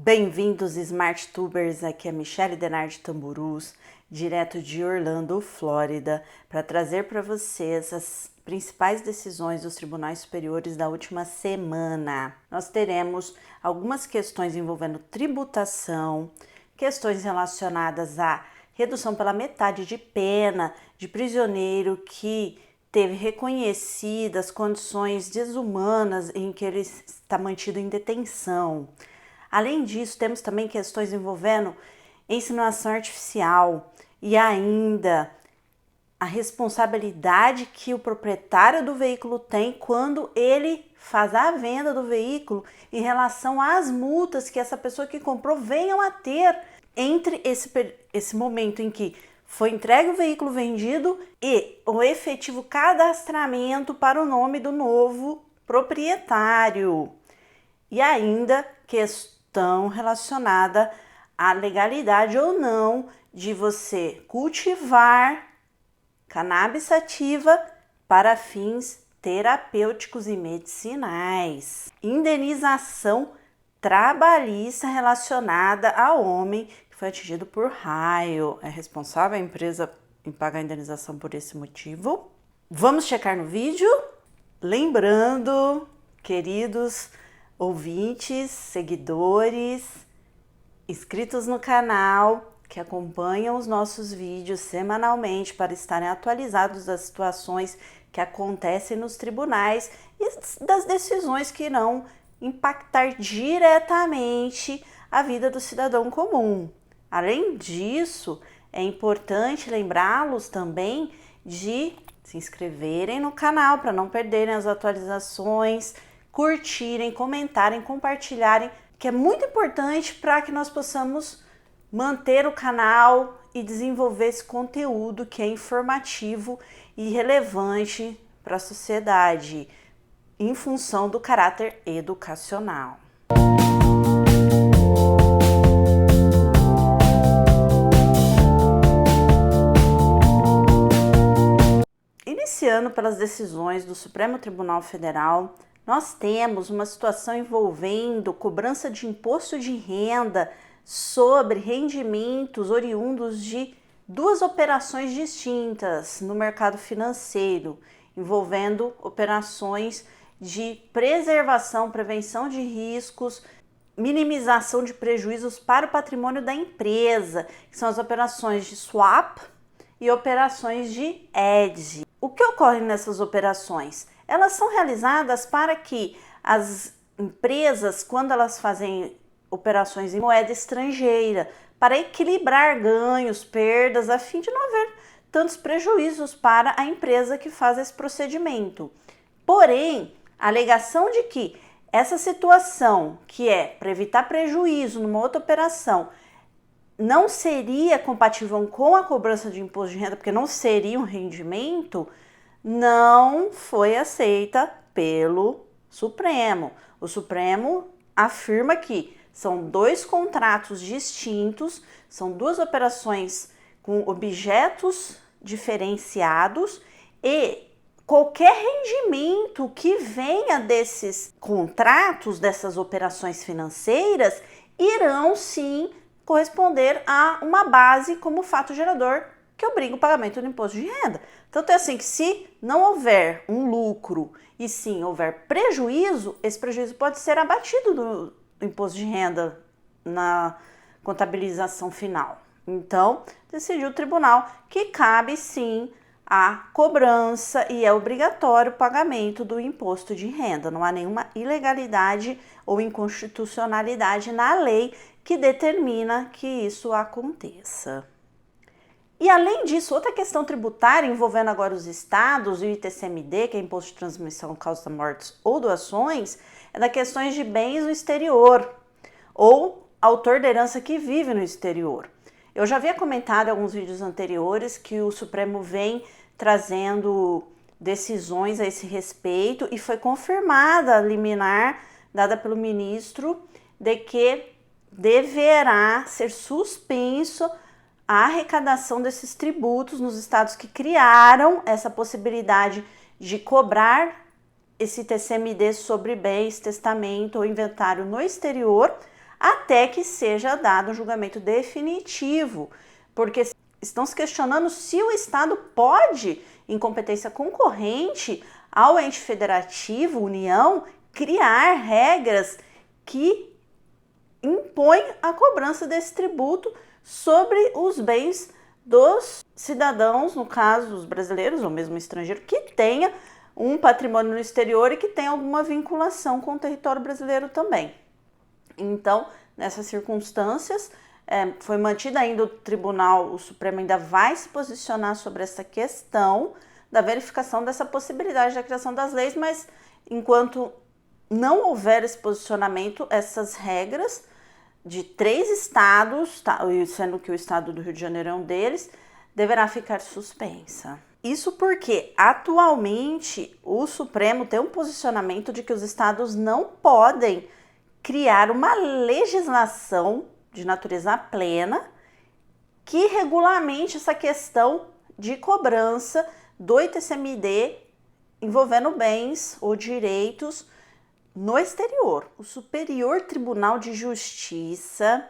Bem-vindos, Smart Tubers, aqui é a Michele Denardi Tamburus, direto de Orlando, Flórida, para trazer para vocês as principais decisões dos tribunais superiores da última semana. Nós teremos algumas questões envolvendo tributação, questões relacionadas à redução pela metade de pena de prisioneiro que teve reconhecidas condições desumanas em que ele está mantido em detenção. Além disso, temos também questões envolvendo inseminação artificial e ainda a responsabilidade que o proprietário do veículo tem quando ele faz a venda do veículo em relação às multas que essa pessoa que comprou venham a ter entre esse momento em que foi entregue o veículo vendido e o efetivo cadastramento para o nome do novo proprietário. E ainda questão relacionada à legalidade ou não de você cultivar cannabis sativa para fins terapêuticos e medicinais. Indenização trabalhista relacionada ao homem que foi atingido por raio. É responsável a empresa em pagar a indenização por esse motivo? Vamos checar no vídeo? Lembrando, queridos ouvintes, seguidores, inscritos no canal, que acompanham os nossos vídeos semanalmente para estarem atualizados das situações que acontecem nos tribunais e das decisões que irão impactar diretamente a vida do cidadão comum. Além disso, é importante lembrá-los também de se inscreverem no canal para não perderem as atualizações, curtirem, comentarem, compartilharem, que é muito importante para que nós possamos manter o canal e desenvolver esse conteúdo que é informativo e relevante para a sociedade, em função do caráter educacional. Iniciando pelas decisões do Supremo Tribunal Federal, nós temos uma situação envolvendo cobrança de imposto de renda sobre rendimentos oriundos de duas operações distintas no mercado financeiro, envolvendo operações de preservação, prevenção de riscos, minimização de prejuízos para o patrimônio da empresa, que são as operações de swap e operações de hedge. O que ocorre nessas operações? Elas são realizadas para que as empresas, quando elas fazem operações em moeda estrangeira, para equilibrar ganhos, perdas, a fim de não haver tantos prejuízos para a empresa que faz esse procedimento. Porém, a alegação de que essa situação, que é para evitar prejuízo numa outra operação, não seria compatível com a cobrança de imposto de renda, porque não seria um rendimento, não foi aceita pelo Supremo. O Supremo afirma que são dois contratos distintos, são duas operações com objetos diferenciados e qualquer rendimento que venha desses contratos, dessas operações financeiras, irão sim corresponder a uma base como fato gerador que obriga o pagamento do imposto de renda. Tanto é assim que se não houver um lucro e sim houver prejuízo, esse prejuízo pode ser abatido do imposto de renda na contabilização final. Então, decidiu o tribunal que cabe sim a cobrança e é obrigatório o pagamento do imposto de renda. Não há nenhuma ilegalidade ou inconstitucionalidade na lei que determina que isso aconteça. E além disso, outra questão tributária envolvendo agora os estados e o ITCMD, que é Imposto de Transmissão Causa de Mortes ou Doações, é da questões de bens no exterior ou autor da herança que vive no exterior. Eu já havia comentado em alguns vídeos anteriores que o Supremo vem trazendo decisões a esse respeito e foi confirmada a liminar dada pelo ministro de que deverá ser suspenso a arrecadação desses tributos nos estados que criaram essa possibilidade de cobrar esse TCMD sobre bens, testamento ou inventário no exterior, até que seja dado um julgamento definitivo, porque estão se questionando se o Estado pode, em competência concorrente ao ente federativo, União, criar regras que impõem a cobrança desse tributo sobre os bens dos cidadãos, no caso os brasileiros ou mesmo estrangeiro, que tenha um patrimônio no exterior e que tenha alguma vinculação com o território brasileiro também. Então, nessas circunstâncias, foi mantido ainda o Supremo ainda vai se posicionar sobre essa questão da verificação dessa possibilidade da criação das leis, mas enquanto não houver esse posicionamento, essas regras de 3 estados, sendo que o estado do Rio de Janeiro é um deles, deverá ficar suspensa. Isso porque, atualmente, o Supremo tem um posicionamento de que os estados não podem criar uma legislação de natureza plena que regulamente essa questão de cobrança do ITCMD envolvendo bens ou direitos no exterior. O Superior Tribunal de Justiça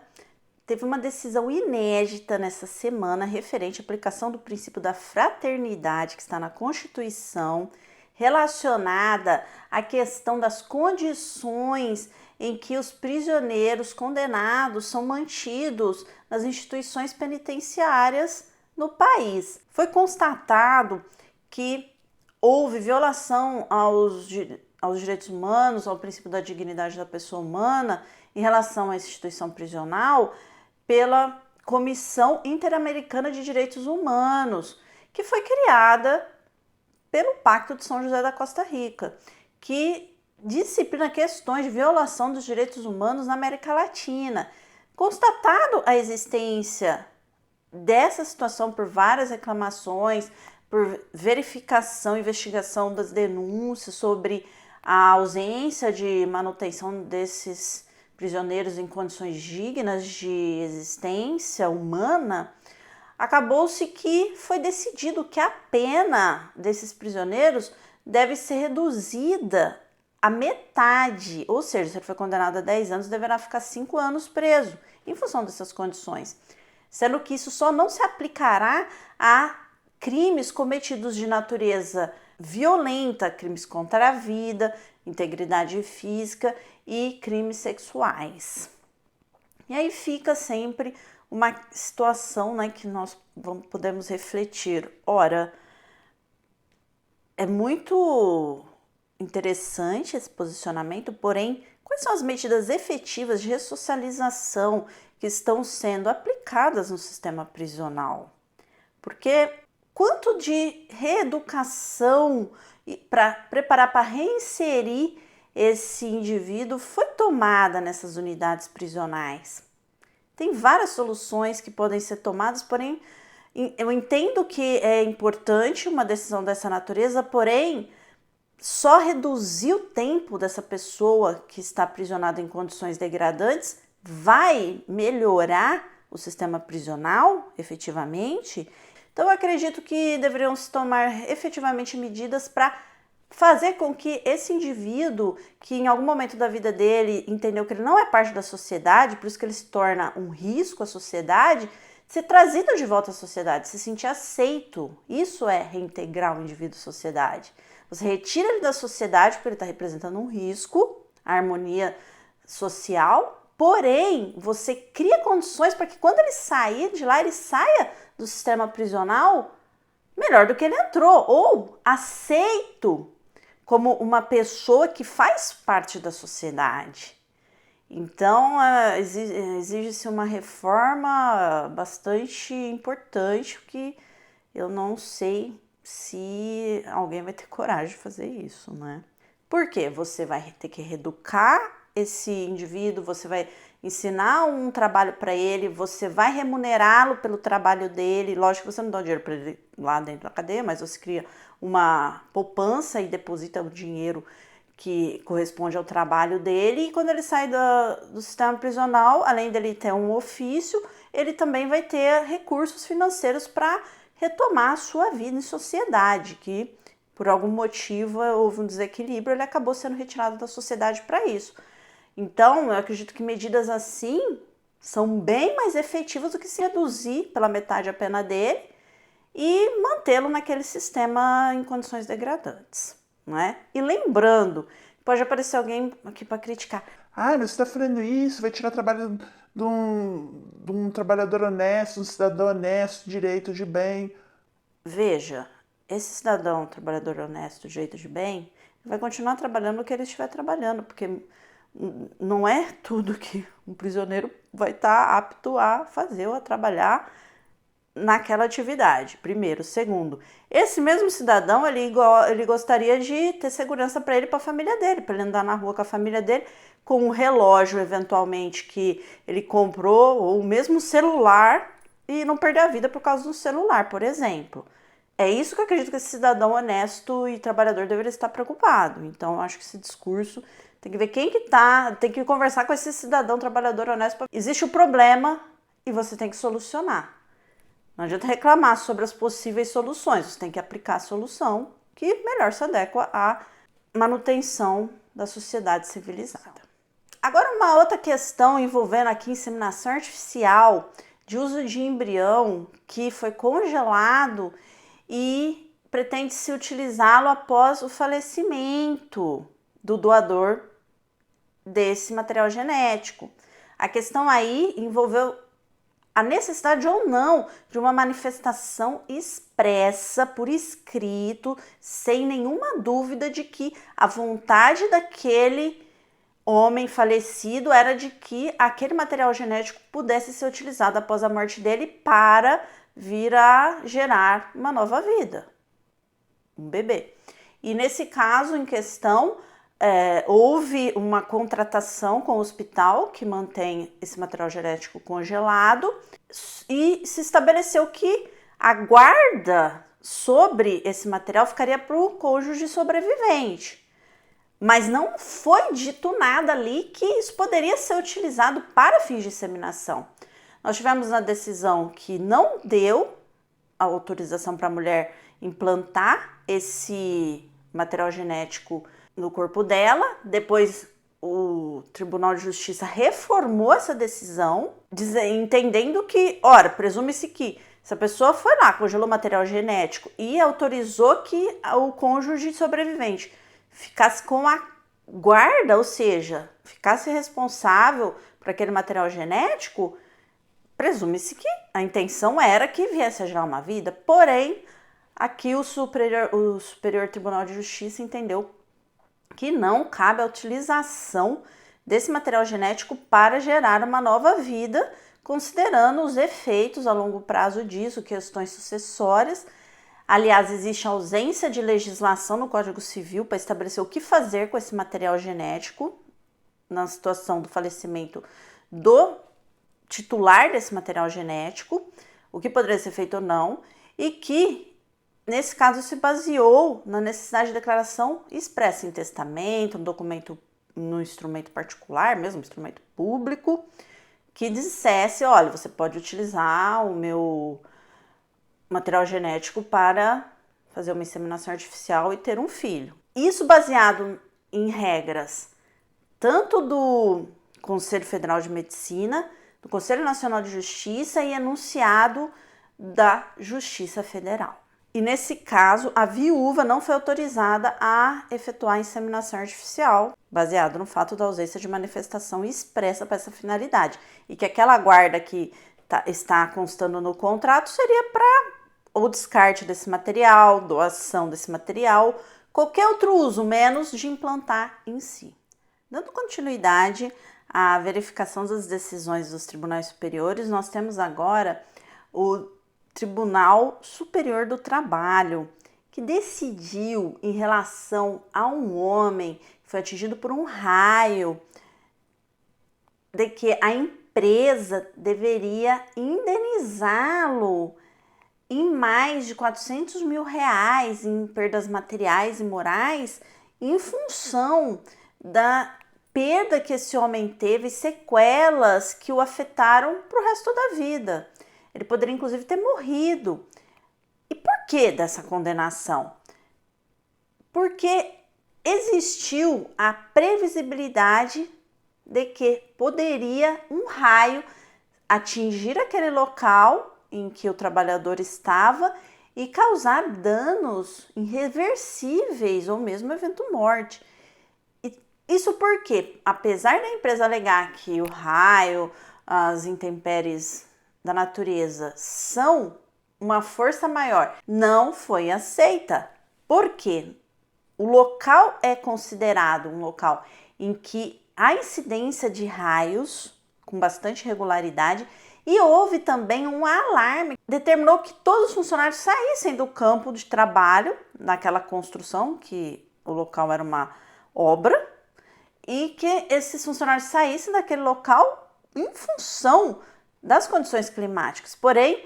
teve uma decisão inédita nessa semana referente à aplicação do princípio da fraternidade que está na Constituição, relacionada à questão das condições em que os prisioneiros condenados são mantidos nas instituições penitenciárias no país. Foi constatado que houve violação aos direitos humanos, ao princípio da dignidade da pessoa humana em relação à instituição prisional pela Comissão Interamericana de Direitos Humanos, que foi criada pelo Pacto de São José da Costa Rica, que disciplina questões de violação dos direitos humanos na América Latina. Constatado a existência dessa situação por várias reclamações, por verificação e investigação das denúncias sobre a ausência de manutenção desses prisioneiros em condições dignas de existência humana, acabou-se que foi decidido que a pena desses prisioneiros deve ser reduzida à metade, ou seja, se ele foi condenado a 10 anos, deverá ficar 5 anos preso, em função dessas condições. Sendo que isso só não se aplicará a crimes cometidos de natureza violenta, crimes contra a vida, integridade física e crimes sexuais. E aí fica sempre uma situação, né, que nós podemos refletir. Ora, é muito interessante esse posicionamento, porém, quais são as medidas efetivas de ressocialização que estão sendo aplicadas no sistema prisional? Porque quanto de reeducação para preparar para reinserir esse indivíduo foi tomada nessas unidades prisionais? Tem várias soluções que podem ser tomadas, porém, eu entendo que é importante uma decisão dessa natureza, porém, só reduzir o tempo dessa pessoa que está aprisionada em condições degradantes vai melhorar o sistema prisional, efetivamente? Então, eu acredito que deveriam se tomar efetivamente medidas para fazer com que esse indivíduo, que em algum momento da vida dele entendeu que ele não é parte da sociedade, por isso que ele se torna um risco à sociedade, ser trazido de volta à sociedade, se sentir aceito. Isso é reintegrar o indivíduo à sociedade. Você retira ele da sociedade porque ele está representando um risco à harmonia social, porém, você cria condições para que quando ele sair de lá, ele saia do sistema prisional melhor do que ele entrou, ou aceito como uma pessoa que faz parte da sociedade. Então, exige-se uma reforma bastante importante, que eu não sei se alguém vai ter coragem de fazer isso, né? Porque você vai ter que reeducar esse indivíduo, você vai ensinar um trabalho para ele, você vai remunerá-lo pelo trabalho dele. Lógico que você não dá o dinheiro para ele lá dentro da cadeia, mas você cria uma poupança e deposita o dinheiro que corresponde ao trabalho dele, e quando ele sai do sistema prisional, além dele ter um ofício, ele também vai ter recursos financeiros para retomar a sua vida em sociedade, que por algum motivo houve um desequilíbrio, ele acabou sendo retirado da sociedade para isso. Então, eu acredito que medidas assim são bem mais efetivas do que se reduzir pela metade a pena dele e mantê-lo naquele sistema em condições degradantes, não é? E lembrando, pode aparecer alguém aqui para criticar. Ah, mas você está falando isso, vai tirar trabalho de um trabalhador honesto, um cidadão honesto, direito de bem. Veja, esse cidadão, trabalhador honesto, direito de bem, vai continuar trabalhando o que ele estiver trabalhando, porque não é tudo que um prisioneiro vai estar apto a fazer ou a trabalhar naquela atividade, primeiro. Segundo, esse mesmo cidadão, ele gostaria de ter segurança para ele e para a família dele, para ele andar na rua com a família dele, com um relógio, eventualmente, que ele comprou, ou o mesmo celular, e não perder a vida por causa do celular, por exemplo. É isso que eu acredito que esse cidadão honesto e trabalhador deveria estar preocupado. Então, eu acho que esse discurso tem que ver quem que tá, tem que conversar com esse cidadão trabalhador honesto. Existe o problema e você tem que solucionar. Não adianta reclamar sobre as possíveis soluções, você tem que aplicar a solução que melhor se adequa à manutenção da sociedade civilizada. Agora, uma outra questão envolvendo aqui inseminação artificial de uso de embrião que foi congelado e pretende-se utilizá-lo após o falecimento do doador desse material genético. A questão aí envolveu a necessidade ou não de uma manifestação expressa por escrito, sem nenhuma dúvida de que a vontade daquele homem falecido era de que aquele material genético pudesse ser utilizado após a morte dele para vir a gerar uma nova vida, um bebê. E nesse caso em questão, houve uma contratação com o hospital que mantém esse material genético congelado e se estabeleceu que a guarda sobre esse material ficaria para o cônjuge sobrevivente. Mas não foi dito nada ali que isso poderia ser utilizado para fins de inseminação. Nós tivemos na decisão que não deu a autorização para a mulher implantar esse material genético no corpo dela. Depois o Tribunal de Justiça reformou essa decisão, entendendo que, ora, presume-se que se a pessoa foi lá, congelou material genético e autorizou que o cônjuge sobrevivente ficasse com a guarda, ou seja, ficasse responsável por aquele material genético, presume-se que a intenção era que viesse a gerar uma vida. Porém, aqui o Superior Tribunal de Justiça entendeu que não cabe a utilização desse material genético para gerar uma nova vida, considerando os efeitos a longo prazo disso, questões sucessórias. Aliás, existe ausência de legislação no Código Civil para estabelecer o que fazer com esse material genético na situação do falecimento do titular desse material genético, o que poderia ser feito ou não, e que, nesse caso, se baseou na necessidade de declaração expressa em testamento, no documento, no instrumento particular, mesmo instrumento público, que dissesse, olha, você pode utilizar o meu material genético para fazer uma inseminação artificial e ter um filho. Isso baseado em regras tanto do Conselho Federal de Medicina, do Conselho Nacional de Justiça e enunciado da Justiça Federal. E nesse caso, a viúva não foi autorizada a efetuar a inseminação artificial, baseado no fato da ausência de manifestação expressa para essa finalidade. E que aquela guarda que está constando no contrato seria para o descarte desse material, doação desse material, qualquer outro uso, menos de implantar em si. Dando continuidade à verificação das decisões dos tribunais superiores, nós temos agora o Tribunal Superior do Trabalho, que decidiu em relação a um homem que foi atingido por um raio, de que a empresa deveria indenizá-lo em mais de R$400 mil em perdas materiais e morais, em função da perda que esse homem teve, sequelas que o afetaram para o resto da vida. Ele poderia, inclusive, ter morrido. E por que dessa condenação? Porque existiu a previsibilidade de que poderia um raio atingir aquele local em que o trabalhador estava e causar danos irreversíveis ou mesmo evento morte. Isso porque, apesar da empresa alegar que o raio, as intempéries da natureza são uma força maior, não foi aceita. Por quê? O local é considerado um local em que há incidência de raios com bastante regularidade e houve também um alarme que determinou que todos os funcionários saíssem do campo de trabalho naquela construção, que o local era uma obra, e que esses funcionários saíssem daquele local em função das condições climáticas. Porém,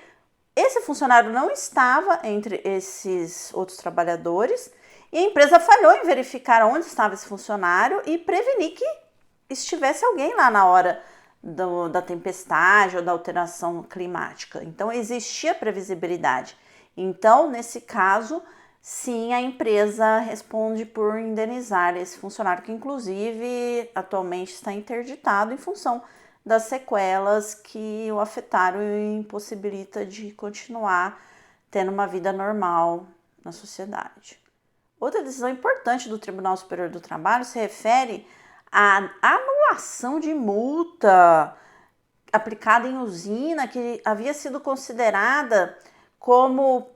esse funcionário não estava entre esses outros trabalhadores e a empresa falhou em verificar onde estava esse funcionário e prevenir que estivesse alguém lá na hora da tempestade ou da alteração climática. Então, existia previsibilidade. Então, nesse caso, sim, a empresa responde por indenizar esse funcionário, que inclusive atualmente está interditado em função das sequelas que o afetaram e impossibilita de continuar tendo uma vida normal na sociedade. Outra decisão importante do Tribunal Superior do Trabalho se refere à anulação de multa aplicada em usina que havia sido considerada como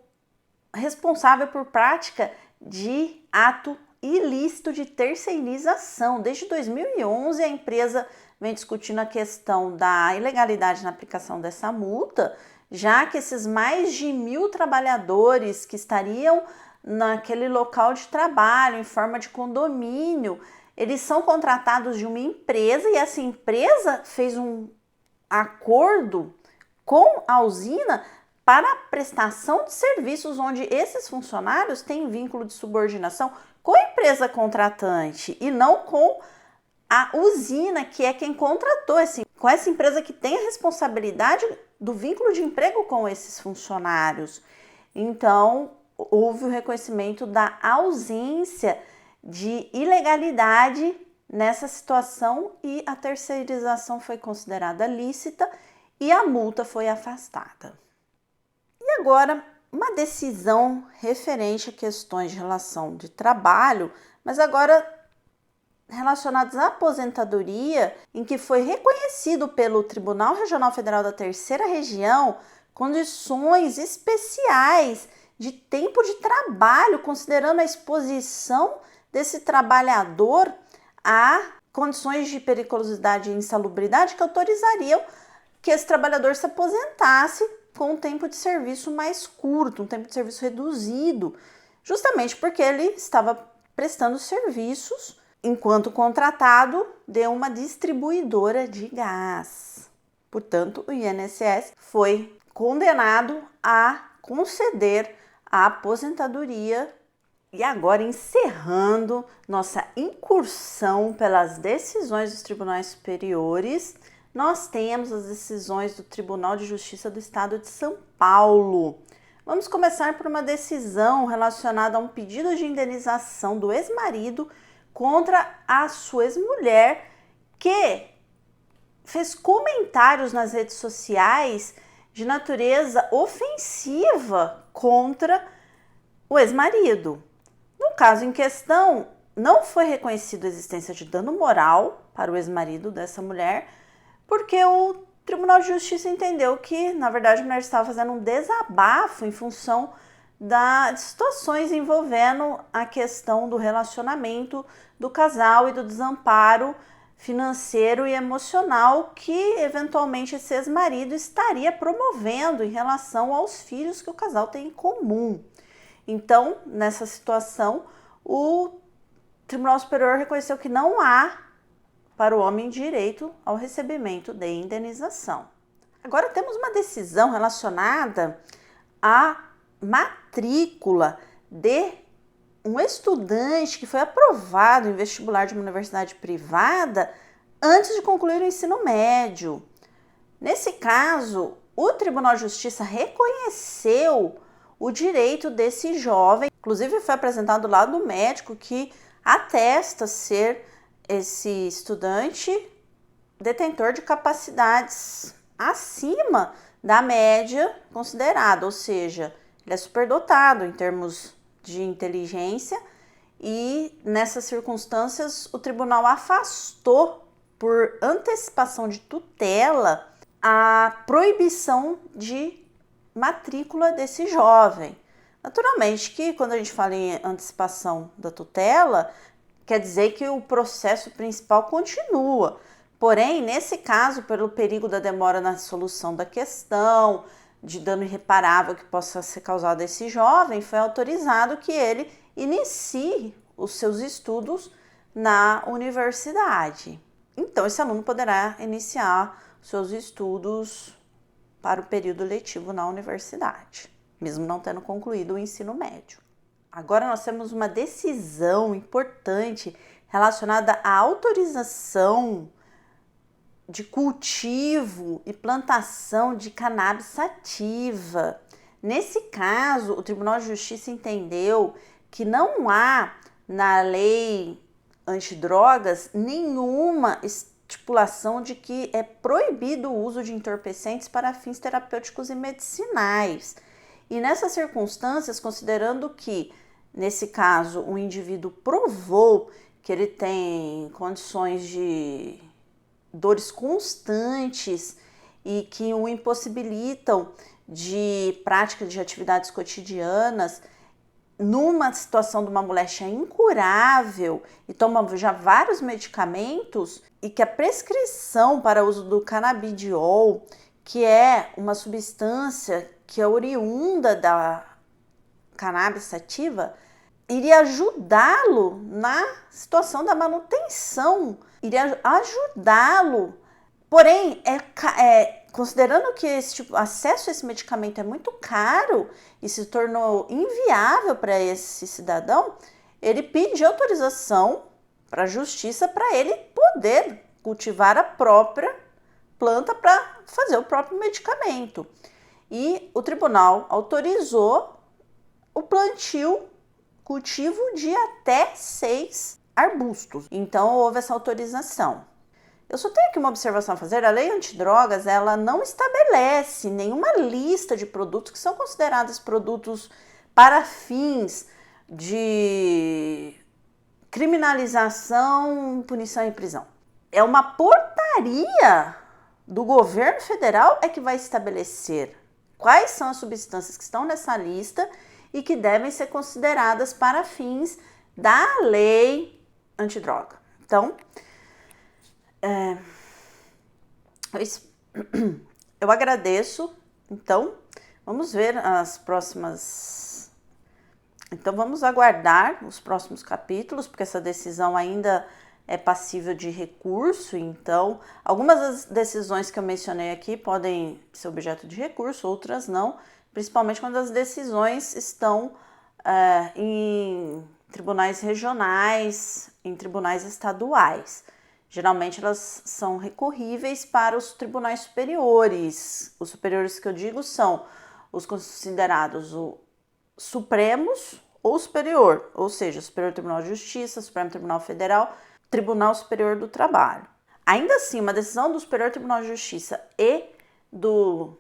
responsável por prática de ato ilícito de terceirização. Desde 2011, a empresa vem discutindo a questão da ilegalidade na aplicação dessa multa, já que esses mais de 1.000 trabalhadores que estariam naquele local de trabalho em forma de condomínio, eles são contratados de uma empresa e essa empresa fez um acordo com a usina para a prestação de serviços, onde esses funcionários têm vínculo de subordinação com a empresa contratante e não com a usina, que é quem contratou, com essa empresa que tem a responsabilidade do vínculo de emprego com esses funcionários. Então, houve o reconhecimento da ausência de ilegalidade nessa situação e a terceirização foi considerada lícita e a multa foi afastada. E agora, uma decisão referente a questões de relação de trabalho, mas agora relacionadas à aposentadoria, em que foi reconhecido pelo Tribunal Regional Federal da Terceira Região condições especiais de tempo de trabalho, considerando a exposição desse trabalhador a condições de periculosidade e insalubridade que autorizariam que esse trabalhador se aposentasse com um tempo de serviço mais curto, um tempo de serviço reduzido, justamente porque ele estava prestando serviços enquanto contratado de uma distribuidora de gás. Portanto, o INSS foi condenado a conceder a aposentadoria. E agora, encerrando nossa incursão pelas decisões dos tribunais superiores, nós temos as decisões do Tribunal de Justiça do Estado de São Paulo. Vamos começar por uma decisão relacionada a um pedido de indenização do ex-marido contra a sua ex-mulher, que fez comentários nas redes sociais de natureza ofensiva contra o ex-marido. No caso em questão, não foi reconhecida a existência de dano moral para o ex-marido dessa mulher, porque o Tribunal de Justiça entendeu que, na verdade, a mulher estava fazendo um desabafo em função de situações envolvendo a questão do relacionamento do casal e do desamparo financeiro e emocional que, eventualmente, esse ex-marido estaria promovendo em relação aos filhos que o casal tem em comum. Então, nessa situação, o Tribunal Superior reconheceu que não há para o homem direito ao recebimento de indenização. Agora temos uma decisão relacionada à matrícula de um estudante que foi aprovado em vestibular de uma universidade privada antes de concluir o ensino médio. Nesse caso, o Tribunal de Justiça reconheceu o direito desse jovem, inclusive foi apresentado lá do médico que atesta ser esse estudante detentor de capacidades acima da média considerada, ou seja, ele é superdotado em termos de inteligência e nessas circunstâncias o tribunal afastou por antecipação de tutela a proibição de matrícula desse jovem. Naturalmente que quando a gente fala em antecipação da tutela, quer dizer que o processo principal continua. Porém, nesse caso, pelo perigo da demora na solução da questão, de dano irreparável que possa ser causado a esse jovem, foi autorizado que ele inicie os seus estudos na universidade. Então, esse aluno poderá iniciar os seus estudos para o período letivo na universidade, mesmo não tendo concluído o ensino médio. Agora nós temos uma decisão importante relacionada à autorização de cultivo e plantação de cannabis sativa. Nesse caso, o Tribunal de Justiça entendeu que não há na lei antidrogas nenhuma estipulação de que é proibido o uso de entorpecentes para fins terapêuticos e medicinais. E nessas circunstâncias, considerando que, nesse caso, o indivíduo provou que ele tem condições de dores constantes e que o impossibilitam de prática de atividades cotidianas, numa situação de uma moléstia incurável e toma já vários medicamentos, e que a prescrição para uso do canabidiol, que é uma substância que é oriunda da cannabis sativa, iria ajudá-lo na situação da manutenção, iria ajudá-lo. Porém, considerando que acesso a esse medicamento é muito caro e se tornou inviável para esse cidadão, ele pediu autorização para a justiça para ele poder cultivar a própria planta para fazer o próprio medicamento. E o tribunal autorizou o cultivo de até 6 arbustos. Então, houve essa autorização. Eu só tenho aqui uma observação a fazer. A lei antidrogas, ela não estabelece nenhuma lista de produtos que são considerados produtos para fins de criminalização, punição e prisão. É uma portaria do governo federal que vai estabelecer quais são as substâncias que estão nessa lista e que devem ser consideradas para fins da lei antidroga. Então, eu agradeço. Então, vamos ver as próximas. Então, vamos aguardar os próximos capítulos, porque essa decisão ainda é passível de recurso. Então, algumas das decisões que eu mencionei aqui podem ser objeto de recurso, outras não, principalmente quando as decisões estão em tribunais regionais, em tribunais estaduais. Geralmente elas são recorríveis para os tribunais superiores. Os superiores que eu digo são os considerados supremos ou superior, ou seja, Superior Tribunal de Justiça, Supremo Tribunal Federal, Tribunal Superior do Trabalho. Ainda assim, uma decisão do Superior Tribunal de Justiça e do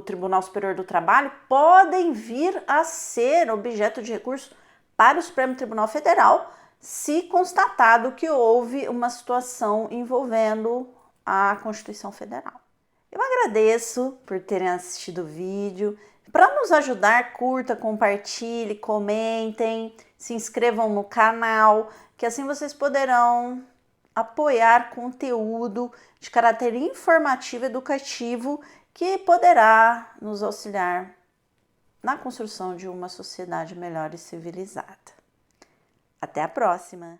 Tribunal Superior do Trabalho podem vir a ser objeto de recurso para o Supremo Tribunal Federal, se constatado que houve uma situação envolvendo a Constituição Federal. Eu agradeço por terem assistido o vídeo. Para nos ajudar, curta, compartilhe, comentem, se inscrevam no canal, que assim vocês poderão apoiar conteúdo de caráter informativo e educativo que poderá nos auxiliar na construção de uma sociedade melhor e civilizada. Até a próxima!